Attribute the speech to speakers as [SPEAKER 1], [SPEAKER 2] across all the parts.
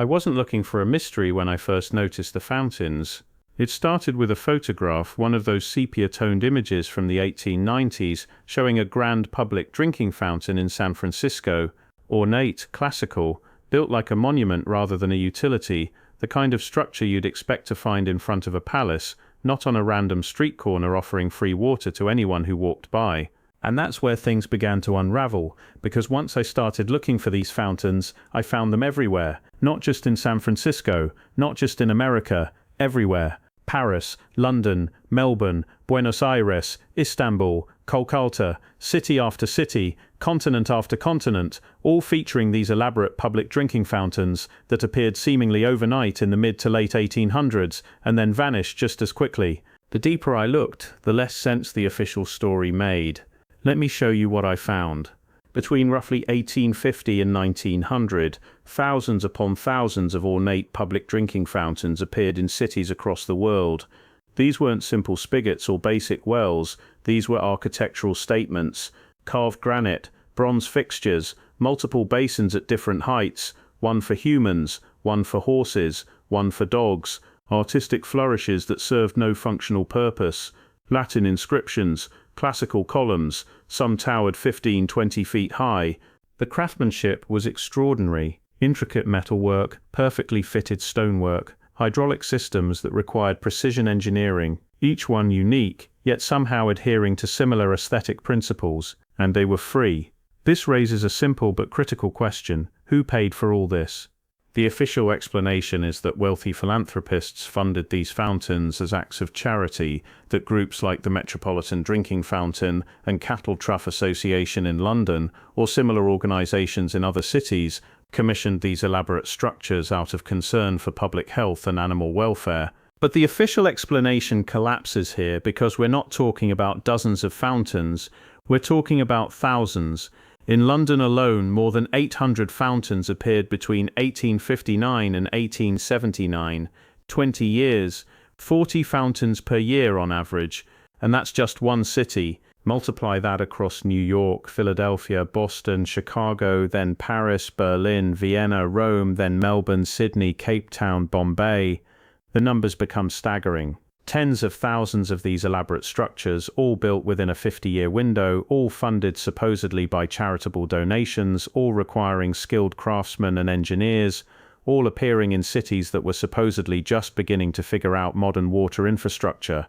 [SPEAKER 1] I wasn't looking for a mystery when I first noticed the fountains. It started with a photograph, one of those sepia-toned images from the 1890s, showing a grand public drinking fountain in San Francisco. Ornate, classical, built like a monument rather than a utility, the kind of structure you'd expect to find in front of a palace, not on a random street corner offering free water to anyone who walked by. And that's where things began to unravel, because once I started looking for these fountains, I found them everywhere, not just in San Francisco, not just in America, everywhere. Paris, London, Melbourne, Buenos Aires, Istanbul, Kolkata, city after city, continent after continent, all featuring these elaborate public drinking fountains that appeared seemingly overnight in the mid to late 1800s and then vanished just as quickly. The deeper I looked, the less sense the official story made. Let me show you what I found. Between roughly 1850 and 1900, thousands upon thousands of ornate public drinking fountains appeared in cities across the world. These weren't simple spigots or basic wells, these were architectural statements, carved granite, bronze fixtures, multiple basins at different heights, one for humans, one for horses, one for dogs, artistic flourishes that served no functional purpose, Latin inscriptions, classical columns, some towered 15-20 feet high. The craftsmanship was extraordinary. Intricate metalwork, perfectly fitted stonework, hydraulic systems that required precision engineering, each one unique, yet somehow adhering to similar aesthetic principles, and they were free. This raises a simple but critical question: who paid for all this? The official explanation is that wealthy philanthropists funded these fountains as acts of charity, that groups like the Metropolitan Drinking Fountain and Cattle Trough Association in London, or similar organizations in other cities, commissioned these elaborate structures out of concern for public health and animal welfare. But the official explanation collapses here because we're not talking about dozens of fountains, we're talking about thousands. In London alone, more than 800 fountains appeared between 1859 and 1879, 20 years, 40 fountains per year on average, and that's just one city. Multiply that across New York, Philadelphia, Boston, Chicago, then Paris, Berlin, Vienna, Rome, then Melbourne, Sydney, Cape Town, Bombay. The numbers become staggering. Tens of thousands of these elaborate structures, all built within a 50-year window, all funded supposedly by charitable donations, all requiring skilled craftsmen and engineers, all appearing in cities that were supposedly just beginning to figure out modern water infrastructure.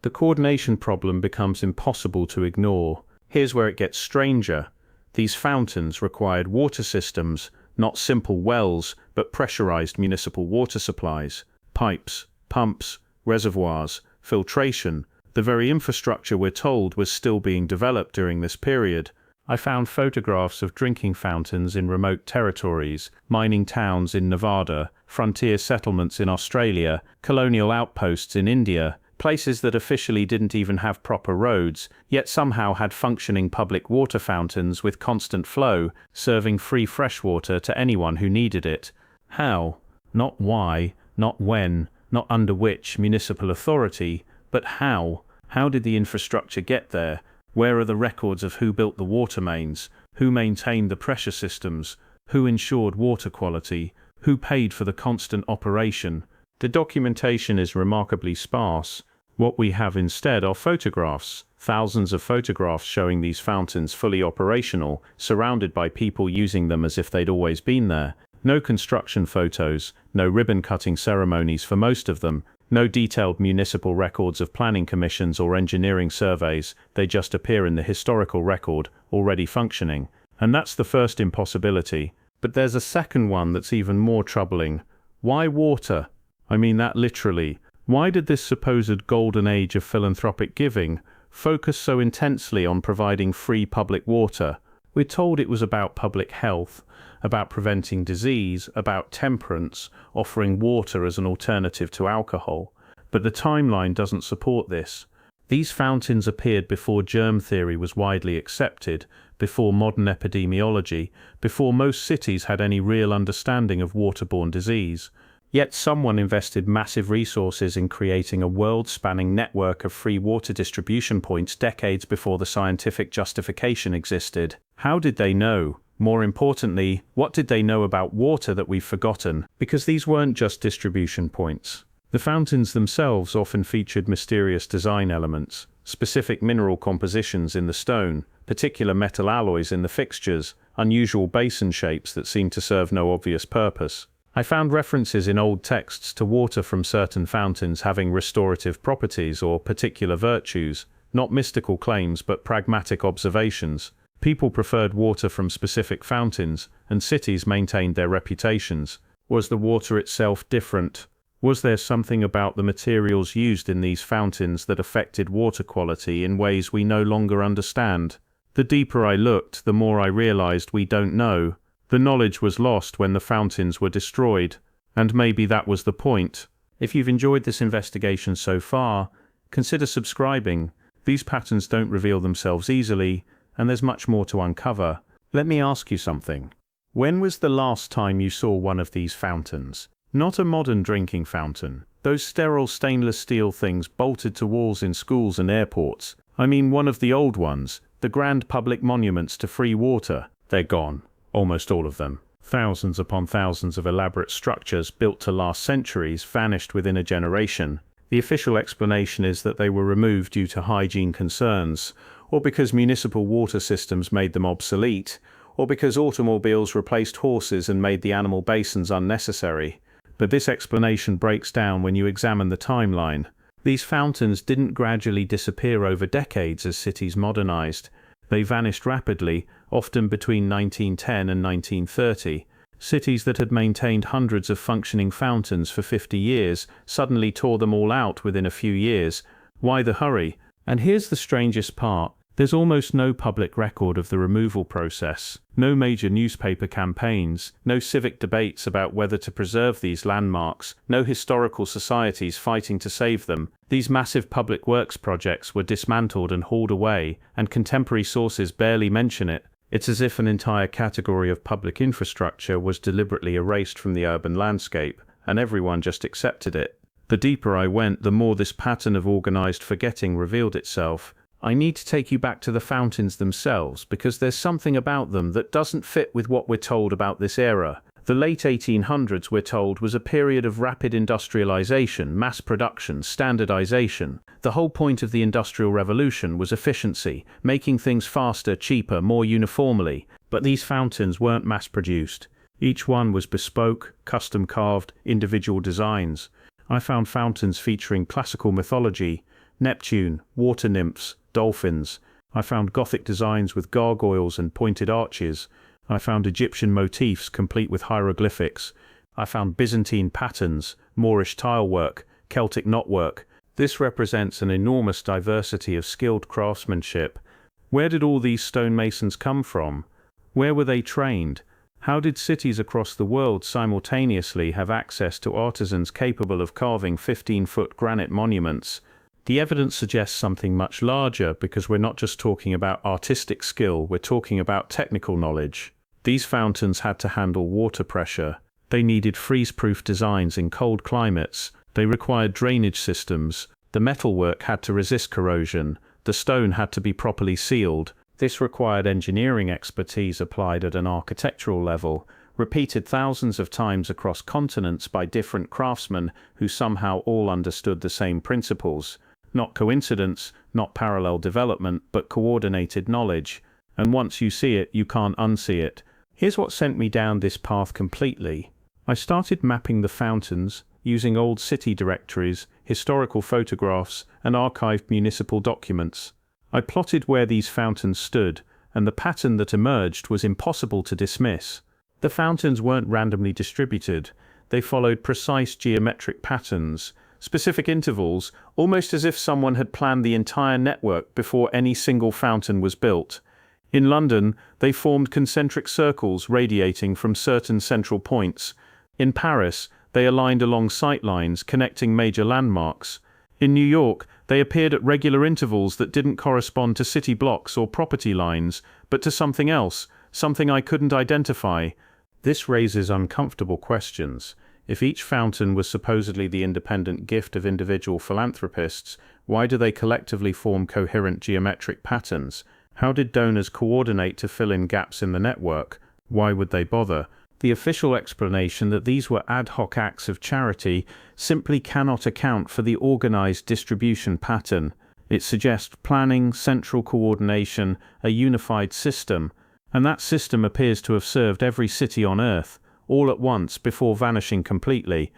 [SPEAKER 1] The coordination problem becomes impossible to ignore. Here's where it gets stranger. These fountains required water systems, not simple wells, but pressurized municipal water supplies, pipes, pumps, reservoirs, filtration. The very infrastructure we're told was still being developed during this period. I found photographs of drinking fountains in remote territories, mining towns in Nevada, frontier settlements in Australia, colonial outposts in India, places that officially didn't even have proper roads, yet somehow had functioning public water fountains with constant flow, serving free fresh water to anyone who needed it. How? Not why, not when, not under which municipal authority, but how? How did the infrastructure get there? Where are the records of who built the water mains? Who maintained the pressure systems? Who ensured water quality? Who paid for the constant operation? The documentation is remarkably sparse. What we have instead are photographs. Thousands of photographs showing these fountains fully operational, surrounded by people using them as if they'd always been there. No construction photos, no ribbon-cutting ceremonies for most of them, no detailed municipal records of planning commissions or engineering surveys, they just appear in the historical record, already functioning. And that's the first impossibility. But there's a second one that's even more troubling. Why water? I mean that literally. Why did this supposed golden age of philanthropic giving focus so intensely on providing free public water? We're told it was about public health, about preventing disease, about temperance, offering water as an alternative to alcohol. But the timeline doesn't support this. These fountains appeared before germ theory was widely accepted, before modern epidemiology, before most cities had any real understanding of waterborne disease. Yet someone invested massive resources in creating a world-spanning network of free water distribution points decades before the scientific justification existed. How did they know? More importantly, what did they know about water that we've forgotten? Because these weren't just distribution points. The fountains themselves often featured mysterious design elements, specific mineral compositions in the stone, particular metal alloys in the fixtures, unusual basin shapes that seemed to serve no obvious purpose. I found references in old texts to water from certain fountains having restorative properties or particular virtues, not mystical claims but pragmatic observations. People preferred water from specific fountains, and cities maintained their reputations. Was the water itself different? Was there something about the materials used in these fountains that affected water quality in ways we no longer understand? The deeper I looked, the more I realized we don't know. The knowledge was lost when the fountains were destroyed, and maybe that was the point. If you've enjoyed this investigation so far, consider subscribing. These patterns don't reveal themselves easily, and there's much more to uncover. Let me ask you something. When was the last time you saw one of these fountains? Not a modern drinking fountain. Those sterile stainless steel things bolted to walls in schools and airports. I mean one of the old ones, the grand public monuments to free water. They're gone. Almost all of them. Thousands upon thousands of elaborate structures built to last centuries vanished within a generation. The official explanation is that they were removed due to hygiene concerns, or because municipal water systems made them obsolete, or because automobiles replaced horses and made the animal basins unnecessary. But this explanation breaks down when you examine the timeline. These fountains didn't gradually disappear over decades as cities modernized. They vanished rapidly, often between 1910 and 1930. Cities that had maintained hundreds of functioning fountains for 50 years suddenly tore them all out within a few years. Why the hurry? And here's the strangest part. There's almost no public record of the removal process, no major newspaper campaigns, no civic debates about whether to preserve these landmarks, no historical societies fighting to save them. These massive public works projects were dismantled and hauled away, and contemporary sources barely mention it. It's as if an entire category of public infrastructure was deliberately erased from the urban landscape, and everyone just accepted it. The deeper I went, the more this pattern of organized forgetting revealed itself. I need to take you back to the fountains themselves because there's something about them that doesn't fit with what we're told about this era. The late 1800s, we're told, was a period of rapid industrialization, mass production, standardization. The whole point of the Industrial Revolution was efficiency, making things faster, cheaper, more uniformly. But these fountains weren't mass-produced. Each one was bespoke, custom-carved, individual designs. I found fountains featuring classical mythology, Neptune, water nymphs, dolphins. I found Gothic designs with gargoyles and pointed arches. I found Egyptian motifs complete with hieroglyphics. I found Byzantine patterns, Moorish tilework, Celtic knotwork. This represents an enormous diversity of skilled craftsmanship. Where did all these stonemasons come from? Where were they trained? How did cities across the world simultaneously have access to artisans capable of carving 15-foot granite monuments? The evidence suggests something much larger because we're not just talking about artistic skill, we're talking about technical knowledge. These fountains had to handle water pressure. They needed freeze-proof designs in cold climates. They required drainage systems. The metalwork had to resist corrosion. The stone had to be properly sealed. This required engineering expertise applied at an architectural level, repeated thousands of times across continents by different craftsmen who somehow all understood the same principles. Not coincidence, not parallel development, but coordinated knowledge. And once you see it, you can't unsee it. Here's what sent me down this path completely. I started mapping the fountains, using old city directories, historical photographs, and archived municipal documents. I plotted where these fountains stood, and the pattern that emerged was impossible to dismiss. The fountains weren't randomly distributed. They followed precise geometric patterns, specific intervals, almost as if someone had planned the entire network before any single fountain was built. In London, they formed concentric circles radiating from certain central points. In Paris, they aligned along sightlines connecting major landmarks. In New York, they appeared at regular intervals that didn't correspond to city blocks or property lines, but to something else, something I couldn't identify. This raises uncomfortable questions. If each fountain was supposedly the independent gift of individual philanthropists, why do they collectively form coherent geometric patterns? How did donors coordinate to fill in gaps in the network? Why would they bother? The official explanation that these were ad hoc acts of charity simply cannot account for the organized distribution pattern. It suggests planning, central coordination, a unified system, and that system appears to have served every city on Earth, all at once before vanishing completely.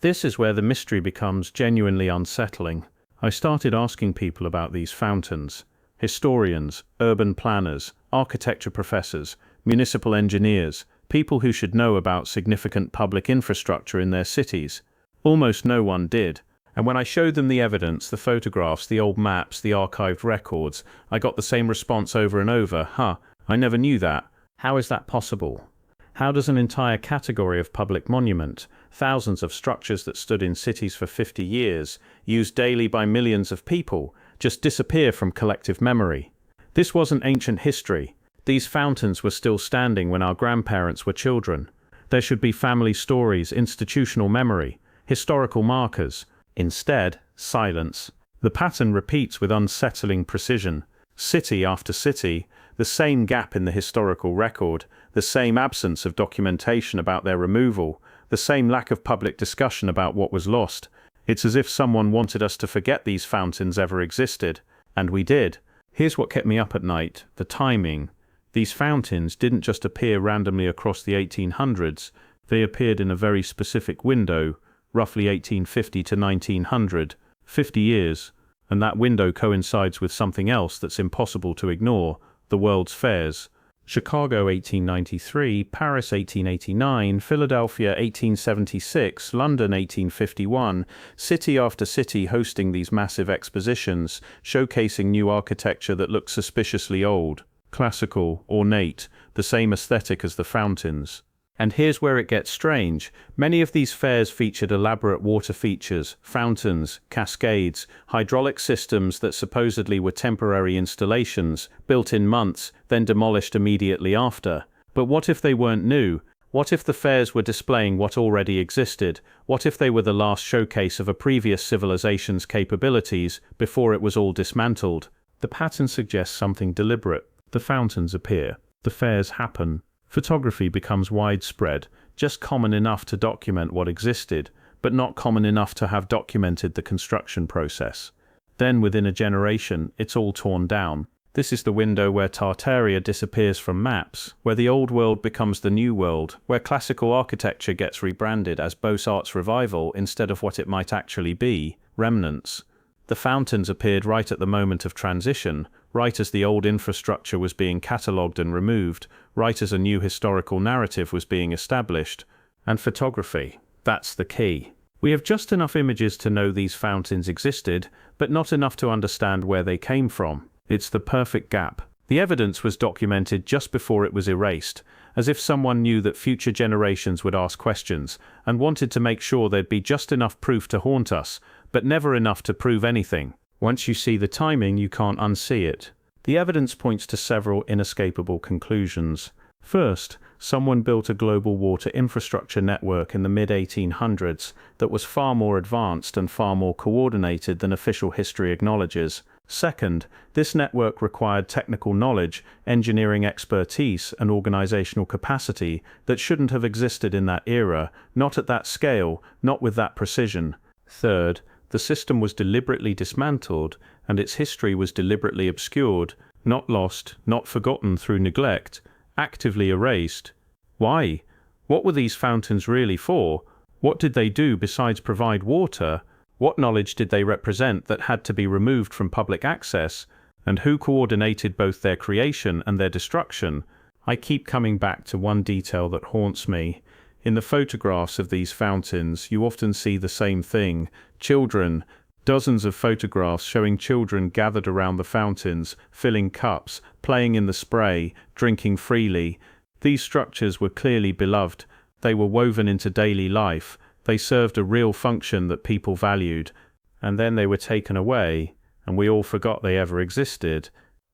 [SPEAKER 1] This is where the mystery becomes genuinely unsettling. I started asking people about these fountains. Historians, urban planners, architecture professors, municipal engineers, people who should know about significant public infrastructure in their cities. Almost no one did. And when I showed them the evidence, the photographs, the old maps, the archived records, I got the same response over and over. I never knew that. How is that possible? How does an entire category of public monument, thousands of structures that stood in cities for 50 years, used daily by millions of people, just disappear from collective memory? This wasn't ancient history. These fountains were still standing when our grandparents were children. There should be family stories, institutional memory, historical markers. Instead, silence. The pattern repeats with unsettling precision. City after city, the same gap in the historical record, the same absence of documentation about their removal, the same lack of public discussion about what was lost. It's as if someone wanted us to forget these fountains ever existed. And we did. Here's what kept me up at night: the timing. These fountains didn't just appear randomly across the 1800s, they appeared in a very specific window, roughly 1850 to 1900, 50 years, and that window coincides with something else that's impossible to ignore: the World's Fairs. Chicago 1893, Paris 1889, Philadelphia 1876, London 1851, city after city hosting these massive expositions, showcasing new architecture that looks suspiciously old, classical, ornate, the same aesthetic as the fountains. And here's where it gets strange. Many of these fairs featured elaborate water features, fountains, cascades, hydraulic systems that supposedly were temporary installations, built in months, then demolished immediately after. But what if they weren't new? What if the fairs were displaying what already existed? What if they were the last showcase of a previous civilization's capabilities before it was all dismantled? The pattern suggests something deliberate. The fountains appear. The fairs happen. Photography becomes widespread, just common enough to document what existed, but not common enough to have documented the construction process. Then, within a generation, it's all torn down. This is the window where Tartaria disappears from maps, where the old world becomes the new world, where classical architecture gets rebranded as Beaux-Arts revival instead of what it might actually be, remnants. The fountains appeared right at the moment of transition, right as the old infrastructure was being catalogued and removed, right as a new historical narrative was being established. And photography, that's the key. We have just enough images to know these fountains existed, but not enough to understand where they came from. It's the perfect gap. The evidence was documented just before it was erased, as if someone knew that future generations would ask questions, and wanted to make sure there'd be just enough proof to haunt us, but never enough to prove anything. Once you see the timing, you can't unsee it. The evidence points to several inescapable conclusions. First, someone built a global water infrastructure network in the mid-1800s that was far more advanced and far more coordinated than official history acknowledges. Second, this network required technical knowledge, engineering expertise, and organizational capacity that shouldn't have existed in that era, not at that scale, not with that precision. Third, the system was deliberately dismantled, and its history was deliberately obscured, not lost, not forgotten through neglect, actively erased. Why? What were these fountains really for? What did they do besides provide water? What knowledge did they represent that had to be removed from public access? And who coordinated both their creation and their destruction? I keep coming back to one detail that haunts me. In the photographs of these fountains, you often see the same thing: children. Dozens of photographs showing children gathered around the fountains, filling cups, playing in the spray, drinking freely. These structures were clearly beloved. They were woven into daily life. They served a real function that people valued. And then they were taken away, and we all forgot they ever existed.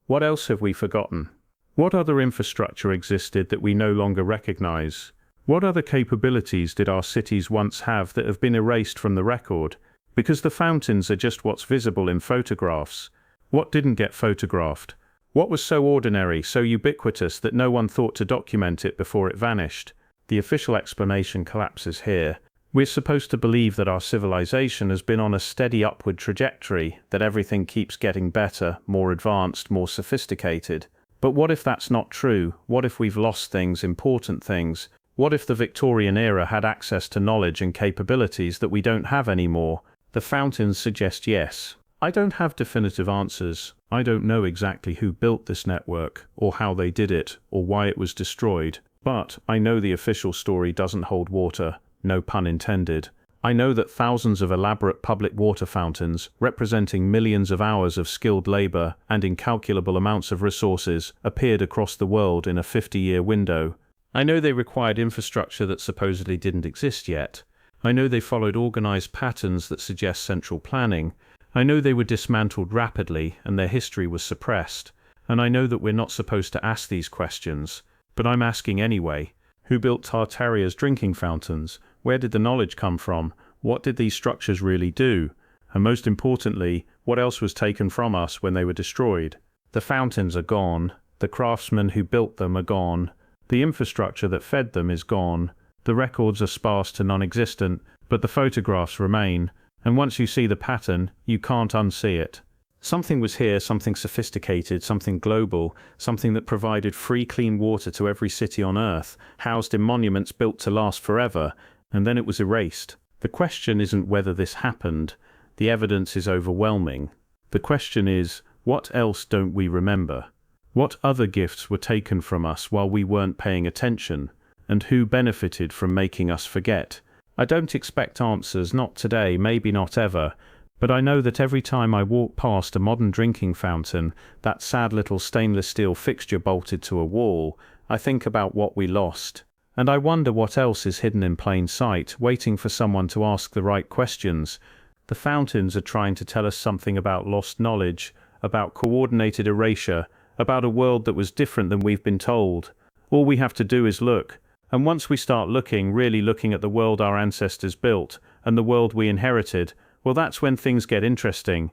[SPEAKER 1] What else have we forgotten? What other infrastructure existed that we no longer recognize? What other capabilities did our cities once have that have been erased from the record? Because the fountains are just what's visible in photographs. What didn't get photographed? What was so ordinary, so ubiquitous that no one thought to document it before it vanished? The official explanation collapses here. We're supposed to believe that our civilization has been on a steady upward trajectory, that everything keeps getting better, more advanced, more sophisticated. But what if that's not true? What if we've lost things, important things? What if the Victorian era had access to knowledge and capabilities that we don't have anymore? The fountains suggest yes. I don't have definitive answers. I don't know exactly who built this network, or how they did it, or why it was destroyed. But I know the official story doesn't hold water, no pun intended. I know that thousands of elaborate public water fountains, representing millions of hours of skilled labor and incalculable amounts of resources, appeared across the world in a 50-year window. I know they required infrastructure that supposedly didn't exist yet. I know they followed organized patterns that suggest central planning. I know they were dismantled rapidly and their history was suppressed. And I know that we're not supposed to ask these questions. But I'm asking anyway. Who built Tartaria's drinking fountains? Where did the knowledge come from? What did these structures really do? And most importantly, what else was taken from us when they were destroyed? The fountains are gone. The craftsmen who built them are gone. The infrastructure that fed them is gone. The records are sparse to non-existent, but the photographs remain. And once you see the pattern, you can't unsee it. Something was here, something sophisticated, something global, something that provided free clean water to every city on Earth, housed in monuments built to last forever, and then it was erased. The question isn't whether this happened. The evidence is overwhelming. The question is, what else don't we remember? What other gifts were taken from us while we weren't paying attention? And who benefited from making us forget? I don't expect answers, not today, maybe not ever. But I know that every time I walk past a modern drinking fountain, that sad little stainless steel fixture bolted to a wall, I think about what we lost. And I wonder what else is hidden in plain sight, waiting for someone to ask the right questions. The fountains are trying to tell us something about lost knowledge, about coordinated erasure, about a world that was different than we've been told. All we have to do is look. And once we start looking, really looking at the world our ancestors built, and the world we inherited, well, that's when things get interesting.